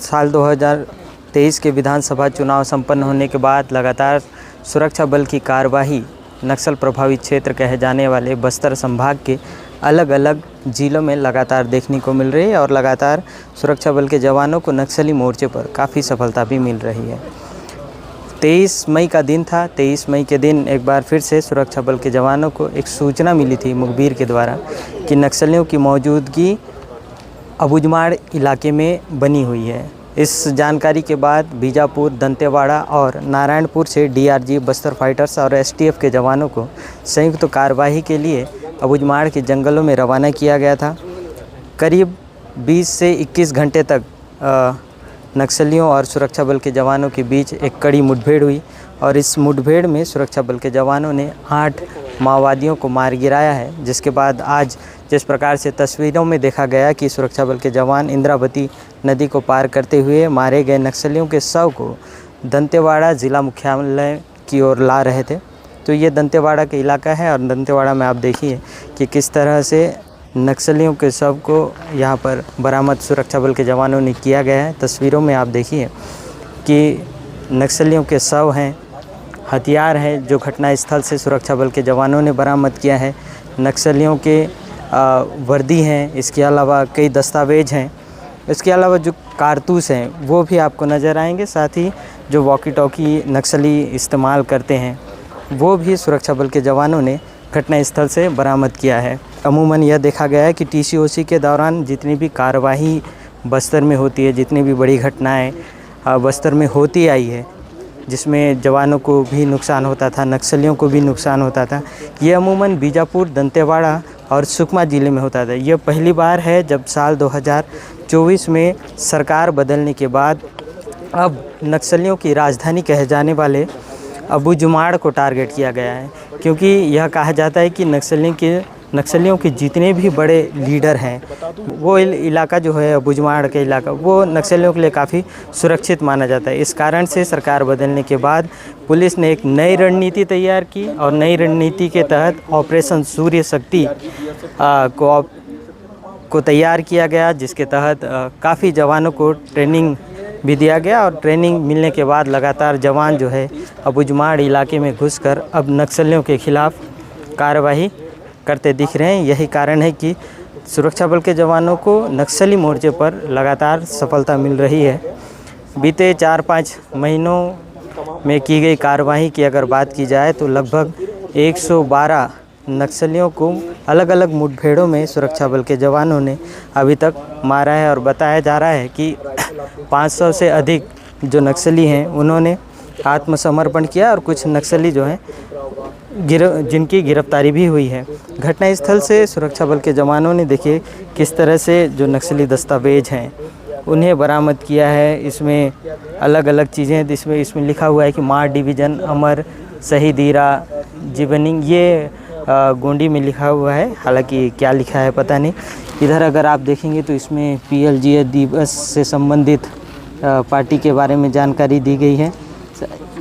साल 2023 के विधानसभा चुनाव संपन्न होने के बाद लगातार सुरक्षा बल की कार्यवाही नक्सल प्रभावित क्षेत्र कहे जाने वाले बस्तर संभाग के अलग अलग ज़िलों में लगातार देखने को मिल रही है और लगातार सुरक्षा बल के जवानों को नक्सली मोर्चे पर काफ़ी सफलता भी मिल रही है। 23 मई का दिन था। 23 मई के दिन एक बार फिर से सुरक्षा बल के जवानों को एक सूचना मिली थी मुखबिर के द्वारा कि नक्सलियों की मौजूदगी अबुझमाड़ इलाके में बनी हुई है। इस जानकारी के बाद बीजापुर, दंतेवाड़ा और नारायणपुर से डीआरजी, बस्तर फाइटर्स और एसटीएफ के जवानों को संयुक्त कार्यवाही के लिए अबुझमाड़ के जंगलों में रवाना किया गया था। करीब 20 से 21 घंटे तक नक्सलियों और सुरक्षा बल के जवानों के बीच एक कड़ी मुठभेड़ हुई और इस मुठभेड़ में सुरक्षा बल के जवानों ने 8 माओवादियों को मार गिराया है। जिसके बाद आज जिस प्रकार से तस्वीरों में देखा गया कि सुरक्षा बल के जवान इंद्रावती नदी को पार करते हुए मारे गए नक्सलियों के शव को दंतेवाड़ा ज़िला मुख्यालय की ओर ला रहे थे। तो ये दंतेवाड़ा का इलाका है और दंतेवाड़ा में आप देखिए कि किस तरह से नक्सलियों के शव को यहाँ पर बरामद सुरक्षा बल के जवानों ने किया गया है। तस्वीरों में आप देखिए कि नक्सलियों के शव हैं, हथियार हैं जो घटनास्थल से सुरक्षा बल के जवानों ने बरामद किया है। नक्सलियों के वर्दी हैं, इसके अलावा कई दस्तावेज हैं, इसके अलावा जो कारतूस हैं वो भी आपको नज़र आएंगे। साथ ही जो वॉकी टॉकी नक्सली इस्तेमाल करते हैं वो भी सुरक्षा बल के जवानों ने घटनास्थल से बरामद किया है। अमूमन यह देखा गया है कि टीसीओसी के दौरान जितनी भी कार्यवाही बस्तर में होती है, जितनी भी बड़ी घटनाएं बस्तर में होती आई है, जिसमें जवानों को भी नुकसान होता था, नक्सलियों को भी नुकसान होता था, ये अमूमन बीजापुर, दंतेवाड़ा और सुकमा ज़िले में होता था। यह पहली बार है जब साल 2024 में सरकार बदलने के बाद अब नक्सलियों की राजधानी कहे जाने वाले अबुझमाड़ को टारगेट किया गया है, क्योंकि यह कहा जाता है कि नक्सलियों के जितने भी बड़े लीडर हैं वो इलाका जो है अबुझमाड़ का इलाका वो नक्सलियों के लिए काफ़ी सुरक्षित माना जाता है। इस कारण से सरकार बदलने के बाद पुलिस ने एक नई रणनीति तैयार की और नई रणनीति के तहत ऑपरेशन सूर्य शक्ति को तैयार किया गया, जिसके तहत काफ़ी जवानों को ट्रेनिंग भी दिया गया और ट्रेनिंग मिलने के बाद लगातार जवान जो है अबुझमाड़ इलाके में घुसकर अब नक्सलियों के खिलाफ़ कार्रवाई करते दिख रहे हैं। यही कारण है कि सुरक्षा बल के जवानों को नक्सली मोर्चे पर लगातार सफलता मिल रही है। बीते 4-5 महीनों में की गई कार्रवाई की अगर बात की जाए तो लगभग 112 नक्सलियों को अलग अलग मुठभेड़ों में सुरक्षा बल के जवानों ने अभी तक मारा है और बताया जा रहा है कि 500 से अधिक जो नक्सली हैं उन्होंने आत्मसमर्पण किया और कुछ नक्सली जो हैं जिनकी गिरफ्तारी भी हुई है। घटनास्थल से सुरक्षा बल के जवानों ने देखिए किस तरह से जो नक्सली दस्तावेज हैं उन्हें बरामद किया है। इसमें अलग अलग चीज़ें, इसमें लिखा हुआ है कि मार डिवीज़न, अमर, शहीदीरा, जीवनिंग, ये गोंडी में लिखा हुआ है, हालांकि क्या लिखा है पता नहीं। इधर अगर आप देखेंगे तो इसमें PLGA दिवस से संबंधित पार्टी के बारे में जानकारी दी गई है।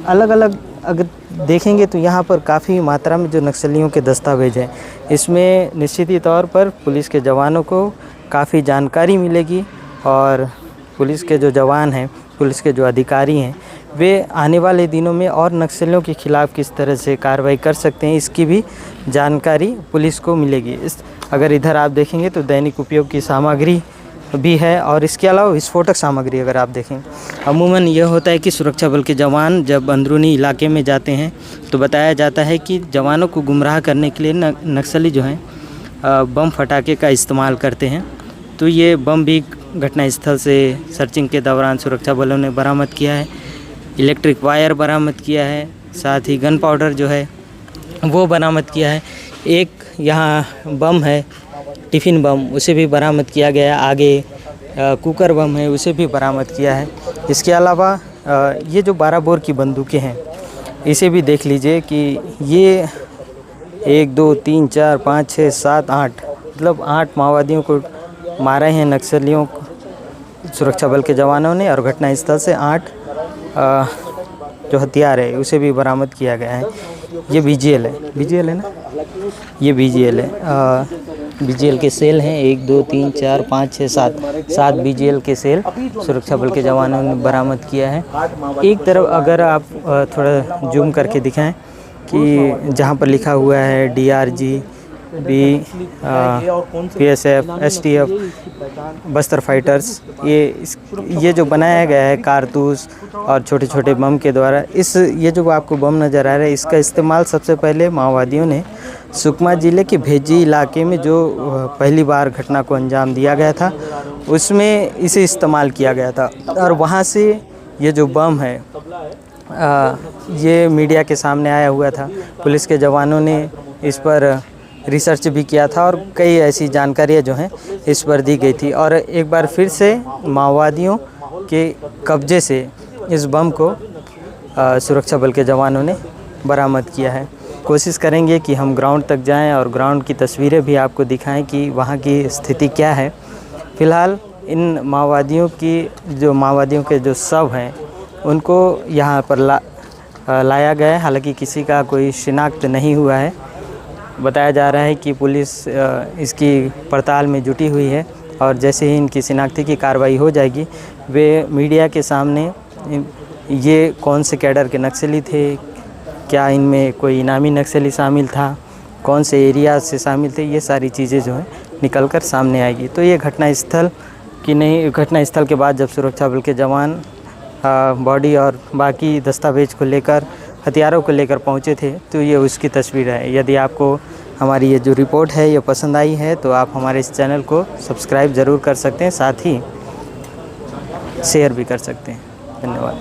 अलग अलग अगर देखेंगे तो यहाँ पर काफ़ी मात्रा में जो नक्सलियों के दस्तावेज हैं इसमें निश्चित ही तौर पर पुलिस के जवानों को काफ़ी जानकारी मिलेगी और पुलिस के जो जवान हैं, पुलिस के जो अधिकारी हैं, वे आने वाले दिनों में और नक्सलियों के खिलाफ़ किस तरह से कार्रवाई कर सकते हैं इसकी भी जानकारी पुलिस को मिलेगी। अगर इधर आप देखेंगे तो दैनिक उपयोग की सामग्री भी है और इसके अलावा विस्फोटक सामग्री अगर आप देखें। अमूमन यह होता है कि सुरक्षा बल के जवान जब अंदरूनी इलाके में जाते हैं तो बताया जाता है कि जवानों को गुमराह करने के लिए नक्सली जो हैं बम फटाके का इस्तेमाल करते हैं। तो ये बम भी घटनास्थल से सर्चिंग के दौरान सुरक्षा बलों ने बरामद किया है। इलेक्ट्रिक वायर बरामद किया है, साथ ही गन पाउडर जो है वो बरामद किया है। एक यहाँ बम है, टिफ़िन बम, उसे भी बरामद किया गया है। आगे कुकर बम है, उसे भी बरामद किया है। इसके अलावा ये जो 12 बोर की बंदूकें हैं इसे भी देख लीजिए कि ये 1 2 3 4 5 6 7 8 मतलब 8 माओवादियों को मारे हैं नक्सलियों सुरक्षा बल के जवानों ने और घटनास्थल से 8 जो हथियार है उसे भी बरामद किया गया है। ये BGL है ना, ये BGL है। बीजीएल के सेल हैं, 1 2 3 4 5 6 7 बीजीएल के सेल सुरक्षा बल के जवानों ने बरामद किया है। एक तरफ अगर आप थोड़ा जूम करके दिखाएं कि जहां पर लिखा हुआ है DRG PSF STF Bastar fighters, ये जो बनाया गया है कारतूस और छोटे छोटे बम के द्वारा, ये जो आपको बम नज़र आ रहा है, इसका इस्तेमाल सबसे पहले माओवादियों ने सुकमा ज़िले के भेजी इलाके में जो पहली बार घटना को अंजाम दिया गया था उसमें इसे इस्तेमाल किया गया था। और वहाँ से ये जो बम है ये मीडिया के सामने आया हुआ था। पुलिस के जवानों ने इस पर रिसर्च भी किया था और कई ऐसी जानकारियाँ जो हैं इस पर दी गई थी। और एक बार फिर से माओवादियों के कब्जे से इस बम को सुरक्षा बल के जवानों ने बरामद किया है। कोशिश करेंगे कि हम ग्राउंड तक जाएं और ग्राउंड की तस्वीरें भी आपको दिखाएं कि वहाँ की स्थिति क्या है। फ़िलहाल इन माओवादियों के जो शव हैं उनको यहाँ पर लाया गया है। हालांकि किसी का कोई शिनाख्त नहीं हुआ है। बताया जा रहा है कि पुलिस इसकी पड़ताल में जुटी हुई है और जैसे ही इनकी शिनाख्ती की कार्रवाई हो जाएगी वे मीडिया के सामने ये कौन से कैडर के नक्सली थे, क्या इनमें कोई इनामी नक्सली शामिल था, कौन से एरिया से शामिल थे, ये सारी चीज़ें जो हैं निकल कर सामने आएगी। तो ये घटनास्थल के बाद जब सुरक्षा बल के जवान बॉडी और बाकी दस्तावेज को लेकर, हथियारों को लेकर पहुंचे थे, तो ये उसकी तस्वीर है। यदि आपको हमारी ये जो रिपोर्ट है ये पसंद आई है तो आप हमारे इस चैनल को सब्सक्राइब ज़रूर कर सकते हैं, साथ ही शेयर भी कर सकते हैं। धन्यवाद।